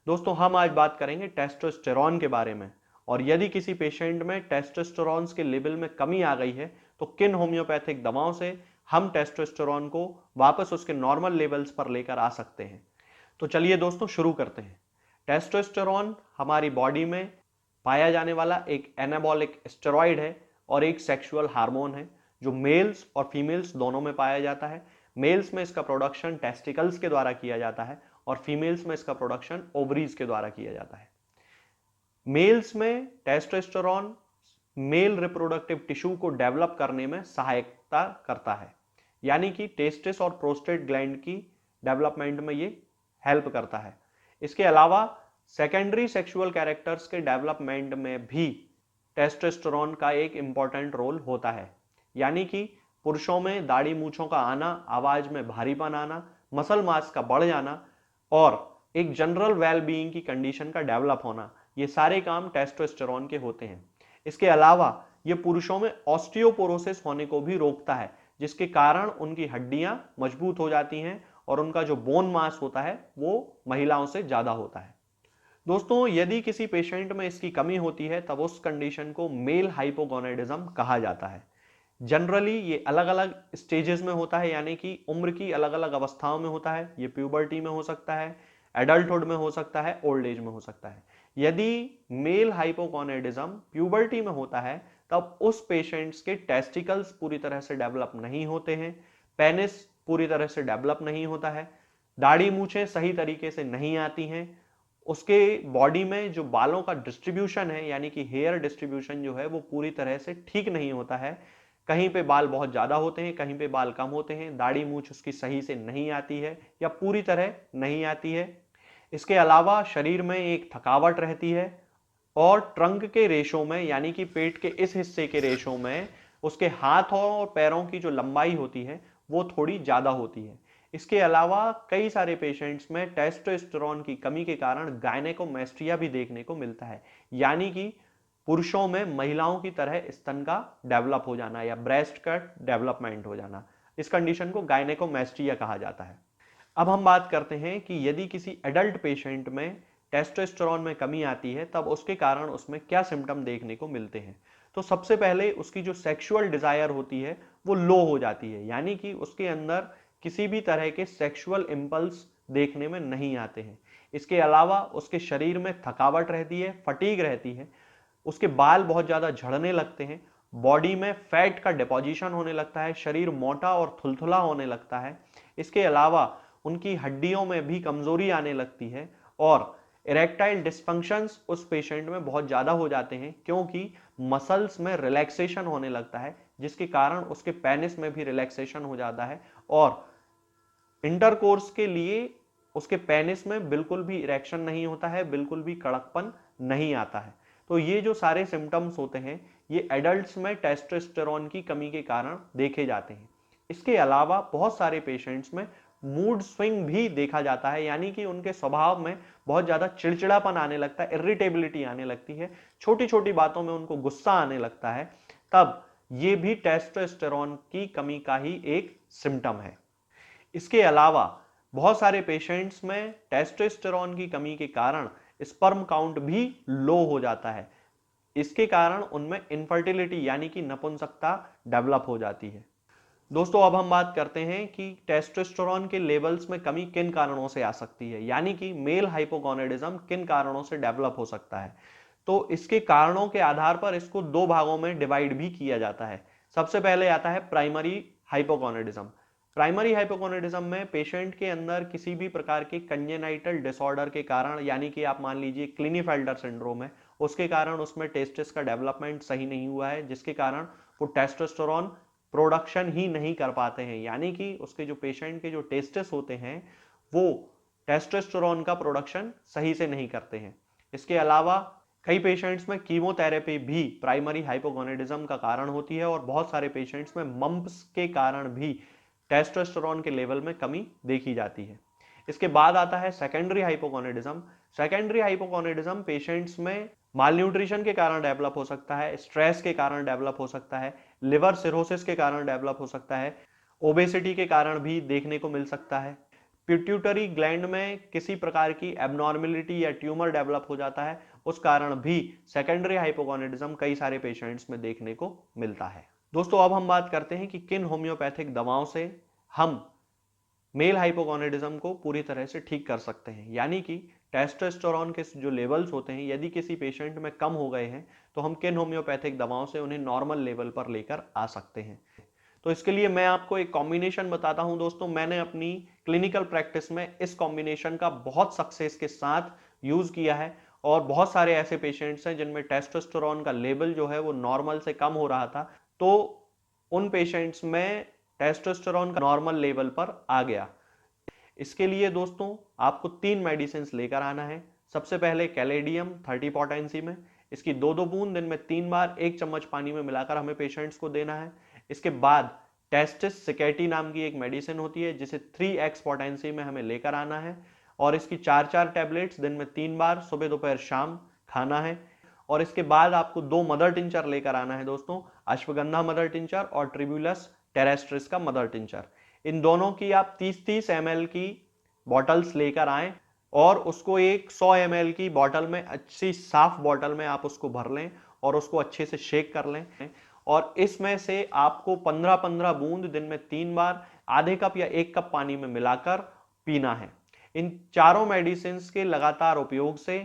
दोस्तों हम आज बात करेंगे टेस्टोस्टेरॉन के बारे में, और यदि किसी पेशेंट में टेस्टोस्टेरॉन के लेवल में कमी आ गई है तो किन होम्योपैथिक दवाओं से हम टेस्टोस्टेरॉन को वापस उसके नॉर्मल लेवल्स पर लेकर आ सकते हैं। तो चलिए दोस्तों शुरू करते हैं। टेस्टोस्टेरॉन हमारी बॉडी में पाया जाने वाला एक एनाबॉलिक स्टेरॉइड है और एक सेक्सुअल हार्मोन है जो मेल्स और फीमेल्स दोनों में पाया जाता है। मेल्स में इसका प्रोडक्शन टेस्टिकल्स के द्वारा किया जाता है और फीमेल्स में इसका प्रोडक्शन ओवरीज के द्वारा किया जाता है। मेल्स में टेस्टोस्टेरॉन मेल रिप्रोडक्टिव टिश्यू को डेवलप करने में सहायता करता है, यानी कि टेस्टिस और प्रोस्टेट ग्लैंड की डेवलपमेंट में ये हेल्प करता है। इसके अलावा सेकेंडरी सेक्सुअल कैरेक्टर्स के डेवलपमेंट में भी टेस्टोस्टेरॉन का एक इंपॉर्टेंट रोल होता है, यानी कि पुरुषों में दाढ़ी मूछों का आना, आवाज में भारीपन आना, मसल मास का बढ़ जाना और एक जनरल वेल बीइंग की कंडीशन का डेवलप होना, ये सारे काम टेस्टोस्टेरॉन के होते हैं। इसके अलावा ये पुरुषों में ऑस्टियोपोरोसिस होने को भी रोकता है, जिसके कारण उनकी हड्डियां मजबूत हो जाती हैं और उनका जो बोन मास होता है वो महिलाओं से ज्यादा होता है। दोस्तों यदि किसी पेशेंट में इसकी कमी होती है तब उस कंडीशन को मेल हाइपोगोनेडिज्म कहा जाता है। जनरली ये अलग अलग स्टेजेस में होता है, यानी कि उम्र की अलग अलग अवस्थाओं में होता है। ये प्यूबर्टी में हो सकता है, एडल्टहुड में हो सकता है, ओल्ड एज में हो सकता है। यदि मेल हाइपोगोनेडिज्म प्यूबर्टी में होता है तब उस पेशेंट्स के टेस्टिकल्स पूरी तरह से डेवलप नहीं होते हैं, पेनिस पूरी तरह से डेवलप नहीं होता है, दाढ़ी मूछें सही तरीके से नहीं आती हैं, उसके बॉडी में जो बालों का डिस्ट्रीब्यूशन है यानी कि हेयर डिस्ट्रीब्यूशन जो है वो पूरी तरह से ठीक नहीं होता है। कहीं पे बाल बहुत ज्यादा होते हैं, कहीं पे बाल कम होते हैं, दाढ़ी मूछ उसकी सही से नहीं आती है या पूरी तरह नहीं आती है। इसके अलावा शरीर में एक थकावट रहती है और ट्रंक के रेशों में यानी कि पेट के इस हिस्से के रेशों में उसके हाथों और पैरों की जो लंबाई होती है वो थोड़ी ज्यादा होती है। इसके अलावा कई सारे पेशेंट्स में टेस्टोस्टेरोन की कमी के कारण गायनेकोमेस्ट्रिया भी देखने को मिलता है, यानी कि पुरुषों में महिलाओं की तरह स्तन का डेवलप हो जाना या ब्रेस्ट का डेवलपमेंट हो जाना। इस कंडीशन को गायनेकोमेस्ट्रिया कहा जाता है। अब हम बात करते हैं कि यदि किसी एडल्ट पेशेंट में टेस्टोस्टेरोन में कमी आती है तब उसके कारण उसमें क्या सिम्टम देखने को मिलते हैं। तो सबसे पहले उसकी जो सेक्सुअल डिजायर होती है वो लो हो जाती है, यानी कि उसके अंदर किसी भी तरह के सेक्सुअल इंपल्स देखने में नहीं आते हैं। इसके अलावा उसके शरीर में थकावट रहती है, फटीग रहती है, उसके बाल बहुत ज्यादा झड़ने लगते हैं, बॉडी में फैट का डिपोजिशन होने लगता है, शरीर मोटा और थुलथुला होने लगता है। इसके अलावा उनकी हड्डियों में भी कमजोरी आने लगती है और इरेक्टाइल डिस्फंक्शंस उस पेशेंट में बहुत ज्यादा हो जाते हैं, क्योंकि मसल्स में रिलैक्सेशन होने लगता है जिसके कारण उसके पेनिस में भी रिलैक्सेशन हो जाता है और इंटरकोर्स के लिए उसके पेनिस में बिल्कुल भी इरेक्शन नहीं होता है, बिल्कुल भी कड़कपन नहीं आता है। तो ये जो सारे सिम्टम्स होते हैं ये एडल्ट्स में टेस्टोस्टेरोन की कमी के कारण देखे जाते हैं। इसके अलावा बहुत सारे पेशेंट्स में मूड स्विंग भी देखा जाता है, यानी कि उनके स्वभाव में बहुत ज्यादा चिड़चिड़ापन आने लगता है, इरिटेबिलिटी आने लगती है, छोटी छोटी बातों में उनको गुस्सा आने लगता है। तब ये भी टेस्टोस्टेरोन की कमी का ही एक सिम्टम है। इसके अलावा बहुत सारे पेशेंट्स में टेस्टोस्टेरोन की कमी के कारण स्पर्म काउंट भी लो हो जाता है। इसके कारण उनमें इनफर्टिलिटी यानी कि नपुंसकता डेवलप हो जाती है। दोस्तों अब हम बात करते हैं कि टेस्टोस्टेरोन के लेवल्स में कमी किन कारणों से आ सकती है, यानी कि मेल हाइपोगोनेडिज्म किन कारणों से डेवलप हो सकता है। तो इसके कारणों के आधार पर इसको दो भागों में डिवाइड भी किया जाता है। सबसे पहले आता है प्राइमरी हाइपोगोनेडिज्म। प्राइमरी हाइपोगोनेडिज्म में पेशेंट के अंदर किसी भी प्रकार के कंजेनाइटल डिसऑर्डर के कारण, यानी कि आप मान लीजिए क्लिनीफेल्टर सिंड्रोम है, उसके कारण उसमें टेस्टिस का डेवलपमेंट सही नहीं हुआ है, जिसके कारण वो टेस्टोस्टेरोन प्रोडक्शन ही नहीं कर पाते हैं, यानी कि उसके जो पेशेंट के जो टेस्टिस होते हैं वो टेस्टोस्टेरोन का प्रोडक्शन सही से नहीं करते हैं। इसके अलावा कई पेशेंट्स में कीमोथेरेपी भी प्राइमरी हाइपोगोनेडिज्म का कारण होती है और बहुत सारे पेशेंट्स में मम्प्स के कारण भी टेस्टोस्टेरोन के लेवल में कमी देखी जाती है। इसके बाद आता है secondary hypogonadism. Secondary hypogonadism patients में मालन्यूट्रिशन के कारण डेवलप हो सकता है, स्ट्रेस के कारण डेवलप हो सकता है, लिवर सिरोसिस के कारण डेवलप हो सकता है, ओबेसिटी के कारण भी देखने को मिल सकता है, पिट्यूटरी ग्लैंड में किसी प्रकार की एबनॉर्मेलिटी या ट्यूमर डेवलप हो जाता है, उस कारण भी सेकेंडरी हाइपोगोनाडिज्म कई सारे पेशेंट्स में देखने को मिलता है। दोस्तों अब हम बात करते हैं कि किन होम्योपैथिक दवाओं से हम मेल हाइपोगोनाडिज्म को पूरी तरह से ठीक कर सकते हैं, यानी कि टेस्टोस्टेरोन के जो लेवल्स होते हैं यदि किसी पेशेंट में कम हो गए हैं तो हम किन होम्योपैथिक दवाओं से उन्हें नॉर्मल लेवल पर लेकर आ सकते हैं। तो इसके लिए मैं आपको एक कॉम्बिनेशन बताता हूं दोस्तों। मैंने अपनी क्लिनिकल प्रैक्टिस में इस कॉम्बिनेशन का बहुत सक्सेस के साथ यूज किया है और बहुत सारे ऐसे पेशेंट्स हैं जिनमें टेस्टोस्टेरोन का लेवल जो है वो नॉर्मल से कम हो रहा था, तो उन पेशेंट्स में टेस्टोस्टेरोन का नॉर्मल लेवल पर आ गया। इसके लिए दोस्तों आपको 3 मेडिसिन लेकर आना है। सबसे पहले कैलेडियम 30 पोटेंसी में, इसकी 2-2 बूंद दिन में 3 बार 1 चम्मच पानी में मिलाकर हमें पेशेंट्स को देना है। इसके बाद टेस्टिस सिकेटी नाम की एक मेडिसिन होती है जिसे 3x पोटेंसी में हमें लेकर आना है और इसकी 4-4 टैबलेट्स दिन में 3 बार सुबह दोपहर शाम खाना है। और इसके बाद आपको 2 मदर टिंचर लेकर आना है दोस्तों, अश्वगंधा मदर टिंचर और ट्रिब्यूलस टेरेस्ट्रिस का मदर टिंचर। इन दोनों की आप 30-30 ml की बॉटल्स लेकर आएं और उसको एक 100 ml की बॉटल में, अच्छी साफ बॉटल में आप उसको भर लें और उसको अच्छे से शेक कर लें और इसमें से आपको 15-15 बूंद दिन में 3 बार आधे कप या 1 कप पानी में मिलाकर पीना है। इन चारों मेडिसिन के लगातार उपयोग से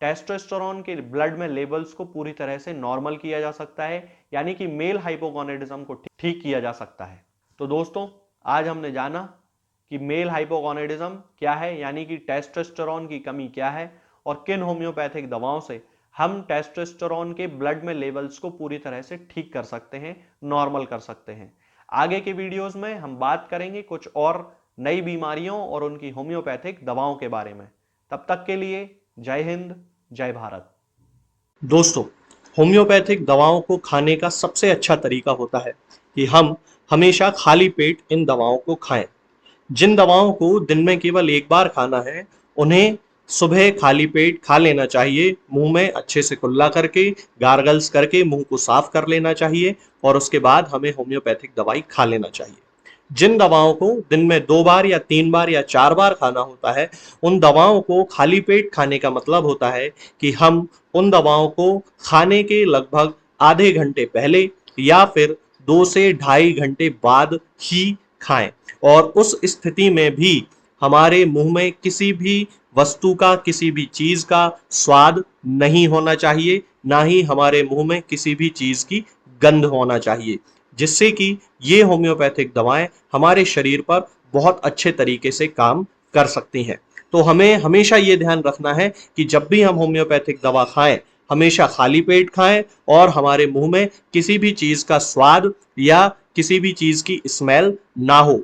टेस्टोस्टेरोन के ब्लड में लेवल्स को पूरी तरह से नॉर्मल किया जा सकता है, यानी कि मेल हाइपोगोनाडिज्म को ठीक किया जा सकता है। तो दोस्तों आज हमने जाना कि मेल हाइपोगोनाडिज्म क्या है, यानी कि टेस्टोस्टेरोन की कमी क्या है और किन होम्योपैथिक दवाओं से हम टेस्टोस्टेरोन के ब्लड में लेवल्स को पूरी तरह से ठीक कर सकते हैं, नॉर्मल कर सकते हैं। आगे के वीडियोस में हम बात करेंगे कुछ और नई बीमारियों और उनकी होम्योपैथिक दवाओं के बारे में। तब तक के लिए जय हिंद, जय भारत। दोस्तों, होम्योपैथिक दवाओं को खाने का सबसे अच्छा तरीका होता है कि हम हमेशा खाली पेट इन दवाओं को खाएं। जिन दवाओं को दिन में केवल एक बार खाना है, उन्हें सुबह खाली पेट खा लेना चाहिए, मुंह में अच्छे से कुल्ला करके, गार्गल्स करके मुंह को साफ कर लेना चाहिए और उसके बाद हमें होम्योपैथिक दवाई खा लेना चाहिए। जिन दवाओं को दिन में 2 बार या 3 बार या 4 बार खाना होता है, उन दवाओं को खाली पेट खाने का मतलब होता है कि हम उन दवाओं को खाने के लगभग आधे घंटे पहले या फिर 2 से ढाई घंटे बाद ही खाएं और उस स्थिति में भी हमारे मुंह में किसी भी वस्तु का, किसी भी चीज का स्वाद नहीं होना चाहिए, ना ही हमारे मुंह में किसी भी चीज की गंध होना चाहिए, जिससे कि ये होम्योपैथिक दवाएं हमारे शरीर पर बहुत अच्छे तरीके से काम कर सकती हैं। तो हमें हमेशा ये ध्यान रखना है कि जब भी हम होम्योपैथिक दवा खाएं, हमेशा खाली पेट खाएं और हमारे मुंह में किसी भी चीज का स्वाद या किसी भी चीज की स्मेल ना हो।